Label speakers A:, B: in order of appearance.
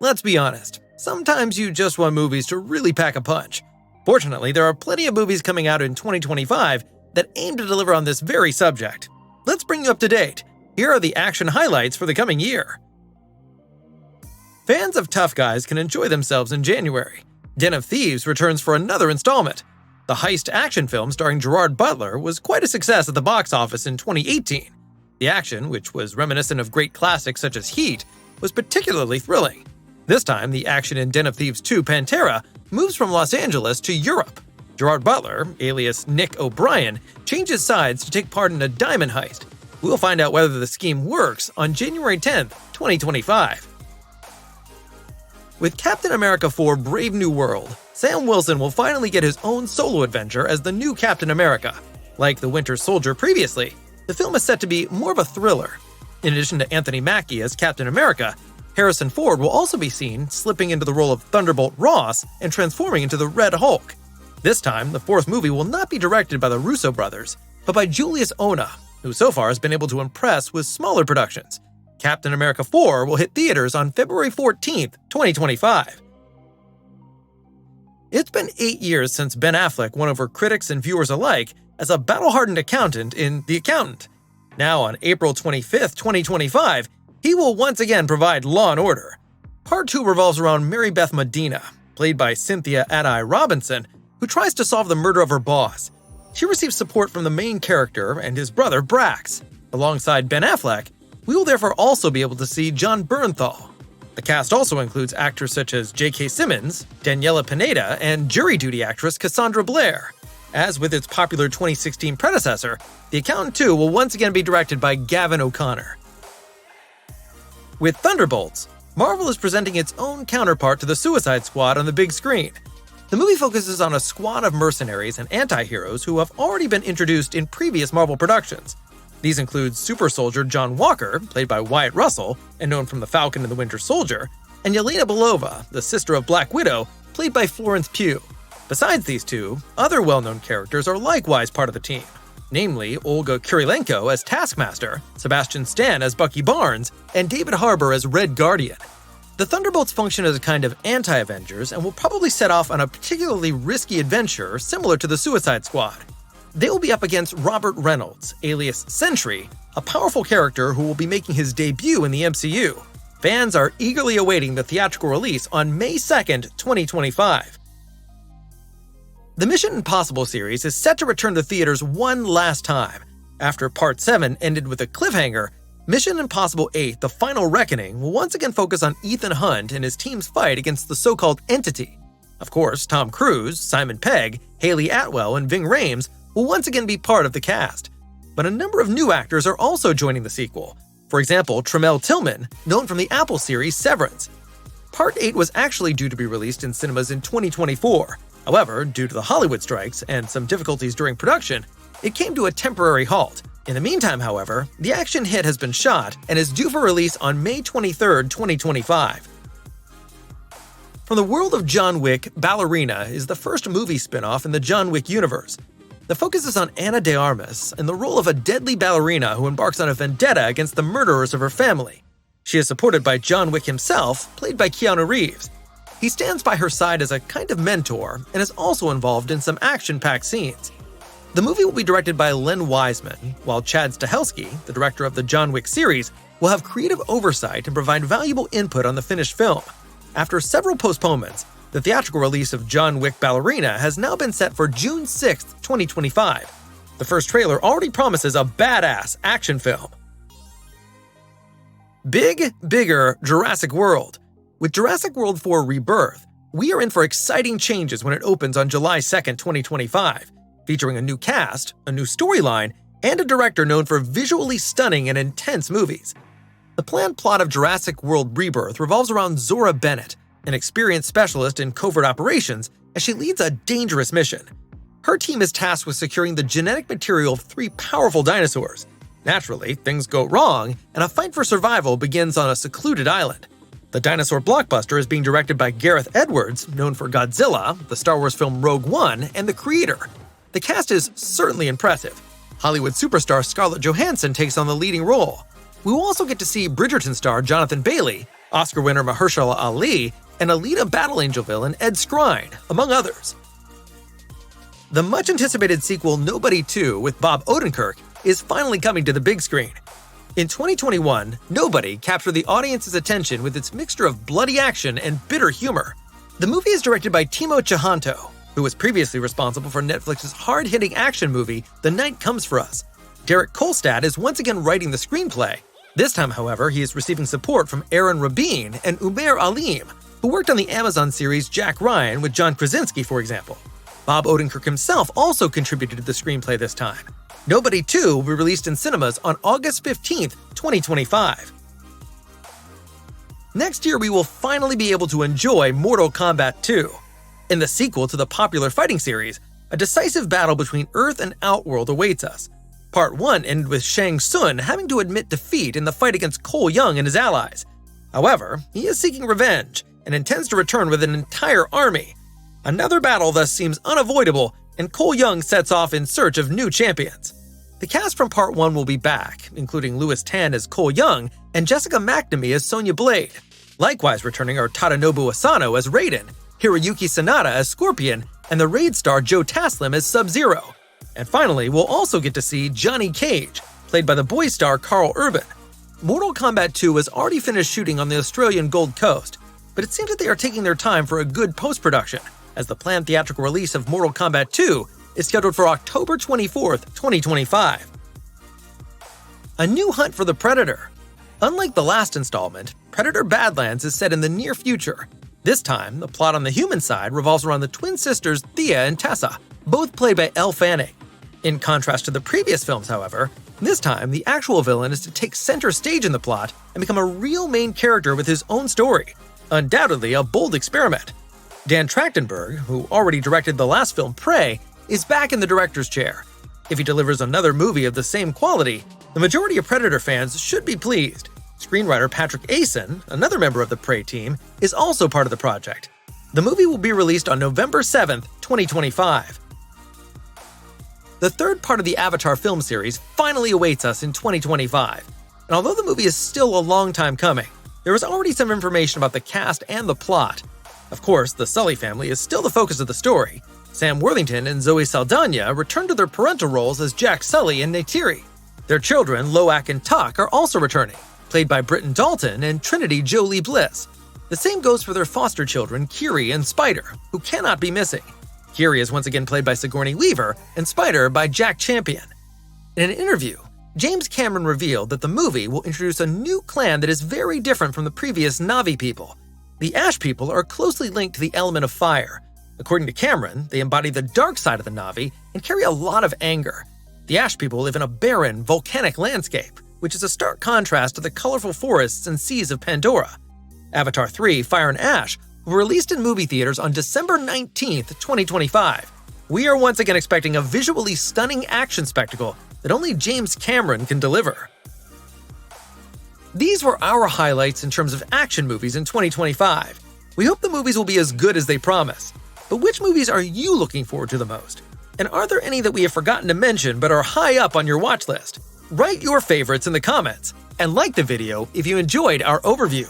A: Let's be honest, sometimes you just want movies to really pack a punch. Fortunately, there are plenty of movies coming out in 2025 that aim to deliver on this very subject. Let's bring you up to date. Here are the action highlights for the coming year. Fans of Tough Guys can enjoy themselves in January. Den of Thieves returns for another installment. The heist action film starring Gerard Butler was quite a success at the box office in 2018. The action, which was reminiscent of great classics such as Heat, was particularly thrilling. This time, the action in Den of Thieves 2 Pantera moves from Los Angeles to Europe. Gerard Butler, alias Nick O'Brien, changes sides to take part in a diamond heist. We'll find out whether the scheme works on January 10th, 2025. With Captain America 4 Brave New World, Sam Wilson will finally get his own solo adventure as the new Captain America. Like The Winter Soldier previously, the film is set to be more of a thriller. In addition to Anthony Mackie as Captain America, Harrison Ford will also be seen slipping into the role of Thunderbolt Ross and transforming into the Red Hulk. This time, the fourth movie will not be directed by the Russo brothers, but by Julius Ona, who so far has been able to impress with smaller productions. Captain America 4 will hit theaters on February 14th, 2025. It's been 8 years since Ben Affleck won over critics and viewers alike as a battle-hardened accountant in The Accountant. Now on April 25th, 2025, he will once again provide Law & Order. Part 2 revolves around Mary Beth Medina, played by Cynthia Addai Robinson, who tries to solve the murder of her boss. She receives support from the main character and his brother Brax. Alongside Ben Affleck, we will therefore also be able to see John Bernthal. The cast also includes actors such as J.K. Simmons, Daniela Pineda, and jury duty actress Cassandra Blair. As with its popular 2016 predecessor, The Accountant 2 will once again be directed by Gavin O'Connor. With Thunderbolts, Marvel is presenting its own counterpart to the Suicide Squad on the big screen. The movie focuses on a squad of mercenaries and anti-heroes who have already been introduced in previous Marvel productions. These include super soldier John Walker, played by Wyatt Russell, and known from The Falcon and the Winter Soldier, and Yelena Belova, the sister of Black Widow, played by Florence Pugh. Besides these two, other well-known characters are likewise part of the team, namely Olga Kurylenko as Taskmaster, Sebastian Stan as Bucky Barnes, and David Harbour as Red Guardian. The Thunderbolts function as a kind of anti-Avengers and will probably set off on a particularly risky adventure similar to the Suicide Squad. They will be up against Robert Reynolds, alias Sentry, a powerful character who will be making his debut in the MCU. Fans are eagerly awaiting the theatrical release on May 2nd, 2025. The Mission Impossible series is set to return to theaters one last time. After Part 7 ended with a cliffhanger, Mission Impossible 8: The Final Reckoning will once again focus on Ethan Hunt and his team's fight against the so-called Entity. Of course, Tom Cruise, Simon Pegg, Haley Atwell, and Ving Rhames will once again be part of the cast. But a number of new actors are also joining the sequel. For example, Tremel Tillman, known from the Apple series Severance. Part 8 was actually due to be released in cinemas in 2024. However, due to the Hollywood strikes and some difficulties during production, it came to a temporary halt. In the meantime, however, the action hit has been shot and is due for release on May 23, 2025. From the world of John Wick, Ballerina is the first movie spin-off in the John Wick universe. The focus is on Ana de Armas in the role of a deadly ballerina who embarks on a vendetta against the murderers of her family. She is supported by John Wick himself, played by Keanu Reeves. He stands by her side as a kind of mentor and is also involved in some action-packed scenes. The movie will be directed by Len Wiseman, while Chad Stahelski, the director of the John Wick series, will have creative oversight and provide valuable input on the finished film. After several postponements, the theatrical release of John Wick Ballerina has now been set for June 6, 2025. The first trailer already promises a badass action film. Bigger Jurassic World. With Jurassic World 4 Rebirth, we are in for exciting changes when it opens on July 2, 2025, featuring a new cast, a new storyline, and a director known for visually stunning and intense movies. The planned plot of Jurassic World Rebirth revolves around Zora Bennett, an experienced specialist in covert operations, as she leads a dangerous mission. Her team is tasked with securing the genetic material of 3 powerful dinosaurs. Naturally, things go wrong, and a fight for survival begins on a secluded island. The dinosaur blockbuster is being directed by Gareth Edwards, known for Godzilla, the Star Wars film Rogue One, and The Creator. The cast is certainly impressive. Hollywood superstar Scarlett Johansson takes on the leading role. We will also get to see Bridgerton star Jonathan Bailey, Oscar winner Mahershala Ali, and Alita Battle Angel villain Ed Skrein, among others. The much-anticipated sequel Nobody 2 with Bob Odenkirk is finally coming to the big screen. In 2021, Nobody captured the audience's attention with its mixture of bloody action and bitter humor. The movie is directed by Timo Tjahjanto, who was previously responsible for Netflix's hard-hitting action movie The Night Comes for Us. Derek Kolstad is once again writing the screenplay. This time, however, he is receiving support from Aaron Rabin and Umair Alim, who worked on the Amazon series Jack Ryan with John Krasinski, for example. Bob Odenkirk himself also contributed to the screenplay this time. Nobody 2 will be released in cinemas on August 15, 2025. Next year, we will finally be able to enjoy Mortal Kombat 2. In the sequel to the popular fighting series, a decisive battle between Earth and Outworld awaits us. Part 1 ended with Shang Tsung having to admit defeat in the fight against Cole Young and his allies. However, he is seeking revenge and intends to return with an entire army. Another battle thus seems unavoidable, and Cole Young sets off in search of new champions. The cast from Part 1 will be back, including Louis Tan as Cole Young and Jessica McNamee as Sonya Blade. Likewise returning are Tadanobu Asano as Raiden, Hiroyuki Sanada as Scorpion, and the Raid star Joe Taslim as Sub-Zero. And finally, we'll also get to see Johnny Cage, played by the boy star Karl Urban. Mortal Kombat 2 has already finished shooting on the Australian Gold Coast, but it seems that they are taking their time for a good post-production, as the planned theatrical release of Mortal Kombat 2 is scheduled for October 24, 2025. A new hunt for the Predator. Unlike the last installment, Predator Badlands is set in the near future. This time, the plot on the human side revolves around the twin sisters Thea and Tessa, both played by Elle Fanning. In contrast to the previous films, however, this time the actual villain is to take center stage in the plot and become a real main character with his own story. Undoubtedly a bold experiment. Dan Trachtenberg, who already directed the last film Prey, is back in the director's chair. If he delivers another movie of the same quality, the majority of Predator fans should be pleased. Screenwriter Patrick Asen, another member of the Prey team, is also part of the project. The movie will be released on November 7, 2025. The third part of the Avatar film series finally awaits us in 2025. And although the movie is still a long time coming, there is already some information about the cast and the plot. Of course, the Sully family is still the focus of the story. Sam Worthington and Zoe Saldana return to their parental roles as Jack Sully and Neytiri. Their children, Loak and Tuck, are also returning, played by Britton Dalton and Trinity Jolie Bliss. The same goes for their foster children, Kiri and Spider, who cannot be missing. Kiri is once again played by Sigourney Weaver, and Spider by Jack Champion. In an interview, James Cameron revealed that the movie will introduce a new clan that is very different from the previous Na'vi people. The Ash people are closely linked to the element of fire. According to Cameron, they embody the dark side of the Na'vi and carry a lot of anger. The Ash people live in a barren, volcanic landscape, which is a stark contrast to the colorful forests and seas of Pandora. Avatar 3: Fire and Ash will be released in movie theaters on December 19, 2025. We are once again expecting a visually stunning action spectacle that only James Cameron can deliver. These were our highlights in terms of action movies in 2025. We hope the movies will be as good as they promise. But which movies are you looking forward to the most? And are there any that we have forgotten to mention but are high up on your watch list? Write your favorites in the comments, and like the video if you enjoyed our overview.